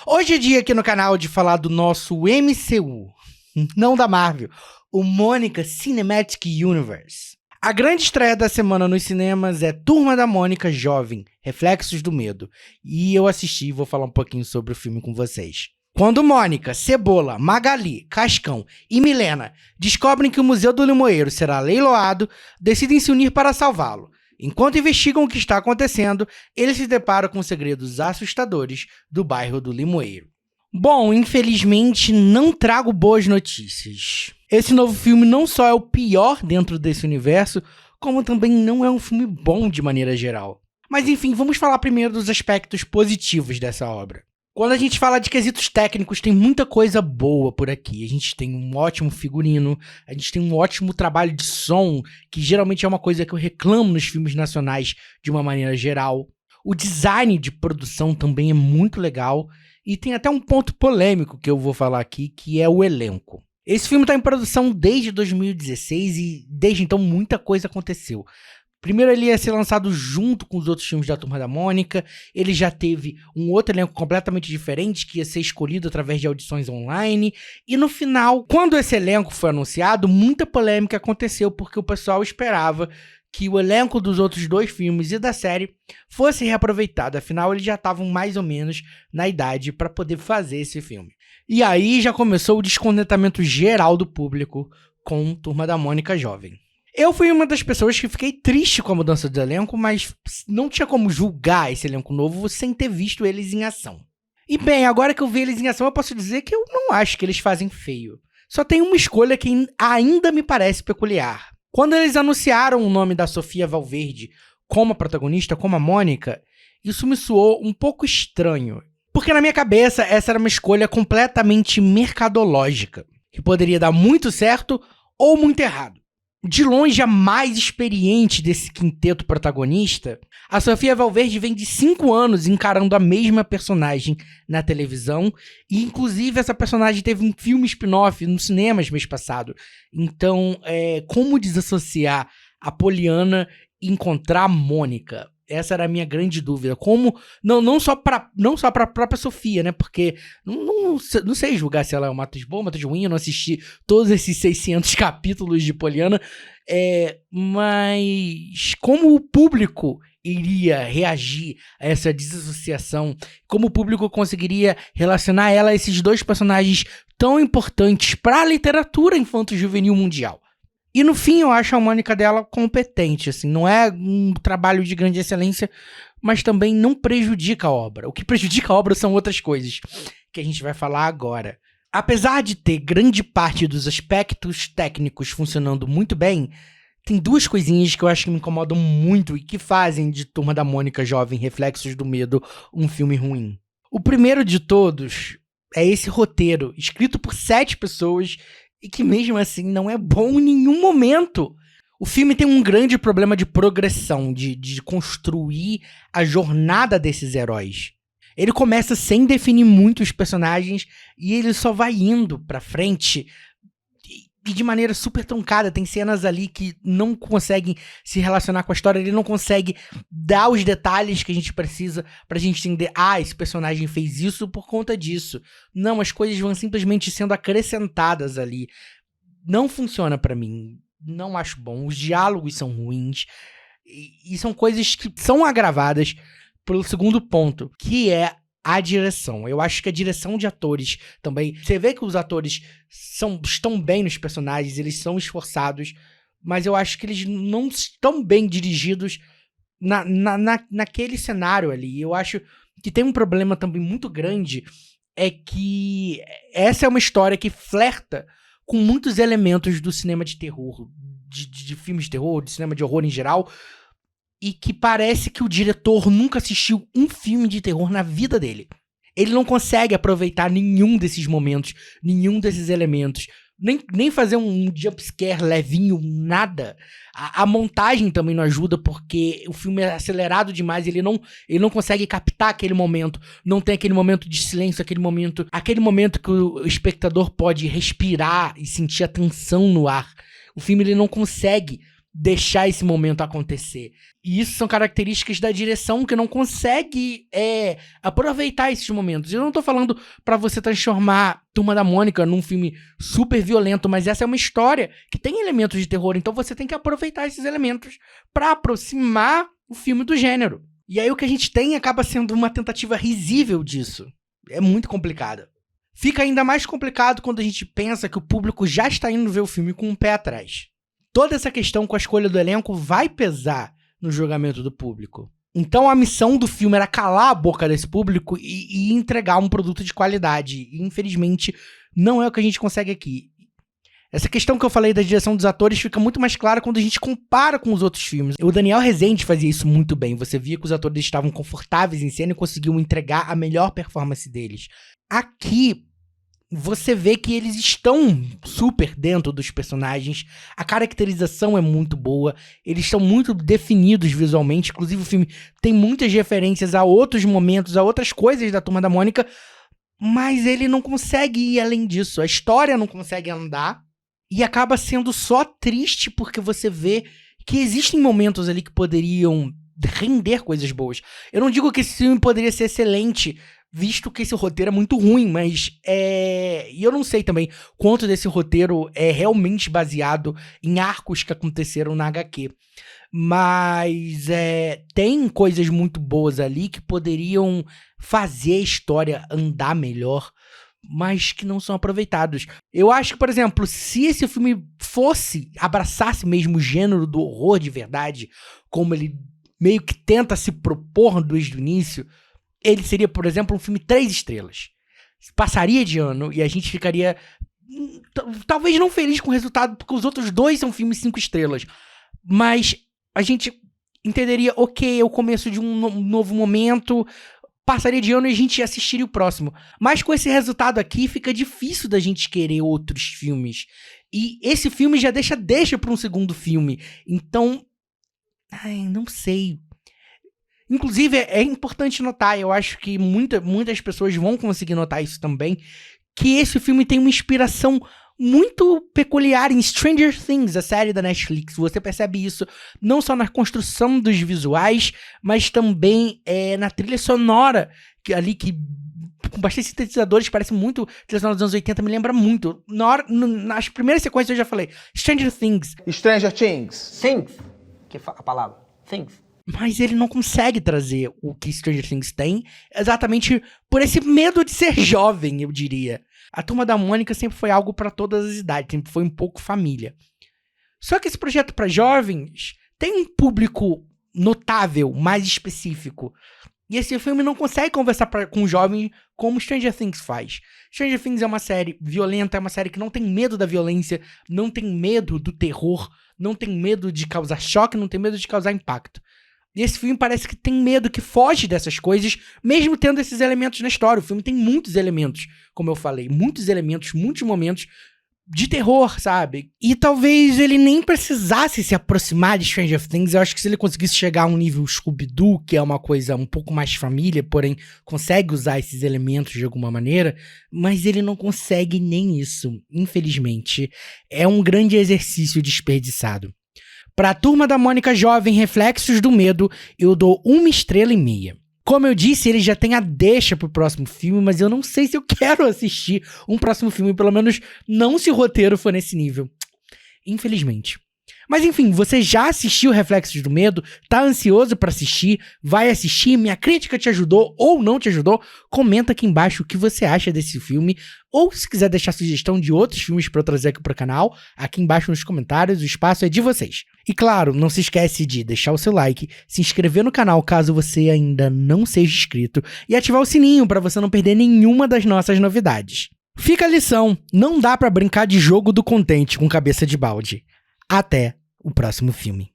Hoje é dia aqui no canal de falar do nosso MCU, não da Marvel, o Mônica Cinematic Universe. A grande estreia da semana nos cinemas é Turma da Mônica Jovem, Reflexos do Medo, e eu assisti e vou falar um pouquinho sobre o filme com vocês. Quando Mônica, Cebola, Magali, Cascão e Milena descobrem que o Museu do Limoeiro será leiloado, decidem se unir para salvá-lo. Enquanto investigam o que está acontecendo, eles se deparam com segredos assustadores do bairro do Limoeiro. Bom, infelizmente não trago boas notícias. Esse novo filme não só é o pior dentro desse universo, como também não é um filme bom de maneira geral. Mas enfim, vamos falar primeiro dos aspectos positivos dessa obra. Quando a gente fala de quesitos técnicos, tem muita coisa boa por aqui. A gente tem um ótimo figurino, a gente tem um ótimo trabalho de som, que geralmente é uma coisa que eu reclamo nos filmes nacionais de uma maneira geral. O design de produção também é muito legal, e tem até um ponto polêmico que eu vou falar aqui, que é o elenco. Esse filme está em produção desde 2016 e desde então muita coisa aconteceu. Primeiro ele ia ser lançado junto com os outros filmes da Turma da Mônica, ele já teve um outro elenco completamente diferente que ia ser escolhido através de audições online, e no final, quando esse elenco foi anunciado, muita polêmica aconteceu porque o pessoal esperava que o elenco dos outros dois filmes e da série fosse reaproveitado, afinal eles já estavam mais ou menos na idade para poder fazer esse filme. E aí já começou o descontentamento geral do público com Turma da Mônica Jovem. Eu fui uma das pessoas que fiquei triste com a mudança do elenco, mas não tinha como julgar esse elenco novo sem ter visto eles em ação. E bem, agora que eu vi eles em ação, eu posso dizer que eu não acho que eles fazem feio. Só tem uma escolha que ainda me parece peculiar. Quando eles anunciaram o nome da Sofia Valverde como a protagonista, como a Mônica, isso me soou um pouco estranho. Porque na minha cabeça, essa era uma escolha completamente mercadológica, que poderia dar muito certo ou muito errado. De longe a mais experiente desse quinteto protagonista, a Sofia Valverde vem de 5 anos encarando a mesma personagem na televisão, e inclusive essa personagem teve um filme spin-off nos cinemas mês passado. Então, como desassociar a Poliana e encontrar a Mônica? Essa era a minha grande dúvida. Como, não só para a própria Sofia, né? Porque não sei julgar se ela é uma atriz boa, uma atriz ruim. Eu não assisti todos esses 600 capítulos de Poliana. Mas como o público iria reagir a essa desassociação? Como o público conseguiria relacionar ela a esses dois personagens tão importantes para a literatura infanto-juvenil mundial? E no fim eu acho a Mônica dela competente, assim, não é um trabalho de grande excelência, mas também não prejudica a obra. O que prejudica a obra são outras coisas, que a gente vai falar agora. Apesar de ter grande parte dos aspectos técnicos funcionando muito bem, tem duas coisinhas que eu acho que me incomodam muito e que fazem de Turma da Mônica Jovem, Reflexos do Medo, um filme ruim. O primeiro de todos é esse roteiro, escrito por 7 pessoas, e que mesmo assim não é bom em nenhum momento. O filme tem um grande problema de progressão, de construir a jornada desses heróis. Ele começa sem definir muito os personagens e ele só vai indo pra frente e de maneira super truncada. Tem cenas ali que não conseguem se relacionar com a história, ele não consegue dar os detalhes que a gente precisa pra gente entender, esse personagem fez isso por conta disso. Não, as coisas vão simplesmente sendo acrescentadas ali. Não funciona pra mim, não acho bom, os diálogos são ruins, e são coisas que são agravadas pelo segundo ponto, que é a direção. Eu acho que a direção de atores também... Você vê que os atores estão bem nos personagens, eles são esforçados, mas eu acho que eles não estão bem dirigidos naquele cenário ali. Eu acho que tem um problema também muito grande, é que essa é uma história que flerta com muitos elementos do cinema de terror, de filmes de terror, de cinema de horror em geral, e que parece que o diretor nunca assistiu um filme de terror na vida dele. Ele não consegue aproveitar nenhum desses momentos, nenhum desses elementos, nem fazer um jumpscare levinho, nada. A montagem também não ajuda, porque o filme é acelerado demais, ele não consegue captar aquele momento, não tem aquele momento de silêncio, aquele momento que o espectador pode respirar e sentir a tensão no ar. O filme ele não consegue deixar esse momento acontecer. E isso são características da direção que não consegue aproveitar esses momentos. Eu não tô falando pra você transformar Turma da Mônica num filme super violento, mas essa é uma história que tem elementos de terror, então você tem que aproveitar esses elementos pra aproximar o filme do gênero. E aí o que a gente tem acaba sendo uma tentativa risível disso. É muito complicada. Fica ainda mais complicado quando a gente pensa que o público já está indo ver o filme com um pé atrás. Toda essa questão com a escolha do elenco vai pesar no julgamento do público. Então a missão do filme era calar a boca desse público e entregar um produto de qualidade. E infelizmente não é o que a gente consegue aqui. Essa questão que eu falei da direção dos atores fica muito mais clara quando a gente compara com os outros filmes. O Daniel Rezende fazia isso muito bem. Você via que os atores estavam confortáveis em cena e conseguiam entregar a melhor performance deles. Aqui, você vê que eles estão super dentro dos personagens, a caracterização é muito boa, eles estão muito definidos visualmente, inclusive o filme tem muitas referências a outros momentos, a outras coisas da Turma da Mônica, mas ele não consegue ir além disso, a história não consegue andar, e acaba sendo só triste porque você vê que existem momentos ali que poderiam render coisas boas. Eu não digo que esse filme poderia ser excelente, visto que esse roteiro é muito ruim, mas e eu não sei também quanto desse roteiro é realmente baseado em arcos que aconteceram na HQ. Mas tem coisas muito boas ali que poderiam fazer a história andar melhor, mas que não são aproveitados. Eu acho que, por exemplo, se esse filme abraçasse mesmo o gênero do horror de verdade, como ele meio que tenta se propor desde o início, ele seria, por exemplo, um filme 3 estrelas. Passaria de ano e a gente ficaria talvez não feliz com o resultado, porque os outros 2 são filmes 5 estrelas. Mas a gente entenderia, ok, é o começo de um novo momento, passaria de ano e a gente assistiria o próximo. Mas com esse resultado aqui, fica difícil da gente querer outros filmes. E esse filme já deixa para um segundo filme. Então, não sei. Inclusive, é importante notar, eu acho que muitas pessoas vão conseguir notar isso também, que esse filme tem uma inspiração muito peculiar em Stranger Things, a série da Netflix. Você percebe isso não só na construção dos visuais, mas também na trilha sonora, que com bastante sintetizadores, parece muito trilha sonora dos anos 80, me lembra muito. Nas primeiras sequências eu já falei, Stranger Things. Stranger Things. Things, que a palavra, things. Mas ele não consegue trazer o que Stranger Things tem, exatamente por esse medo de ser jovem, eu diria. A Turma da Mônica sempre foi algo para todas as idades, sempre foi um pouco família. Só que esse projeto para jovens tem um público notável, mais específico. E esse filme não consegue conversar com jovens como Stranger Things faz. Stranger Things é uma série violenta, é uma série que não tem medo da violência, não tem medo do terror, não tem medo de causar choque, não tem medo de causar impacto. E esse filme parece que tem medo, que foge dessas coisas, mesmo tendo esses elementos na história. O filme tem muitos elementos, como eu falei, muitos elementos, muitos momentos de terror, sabe? E talvez ele nem precisasse se aproximar de Stranger Things. Eu acho que se ele conseguisse chegar a um nível Scooby-Doo, que é uma coisa um pouco mais família, porém consegue usar esses elementos de alguma maneira, mas ele não consegue nem isso, infelizmente. É um grande exercício desperdiçado. Pra Turma da Mônica Jovem, Reflexos do Medo, eu dou 1,5 estrelas. Como eu disse, ele já tem a deixa pro próximo filme, mas eu não sei se eu quero assistir um próximo filme, pelo menos não se o roteiro for nesse nível. Infelizmente. Mas enfim, você já assistiu Reflexos do Medo? Tá ansioso pra assistir? Vai assistir? Minha crítica te ajudou ou não te ajudou? Comenta aqui embaixo o que você acha desse filme. Ou se quiser deixar sugestão de outros filmes pra eu trazer aqui pro canal, aqui embaixo nos comentários, o espaço é de vocês. E claro, não se esquece de deixar o seu like, se inscrever no canal caso você ainda não seja inscrito e ativar o sininho pra você não perder nenhuma das nossas novidades. Fica a lição, não dá pra brincar de jogo do contente com cabeça de balde. Até o próximo filme.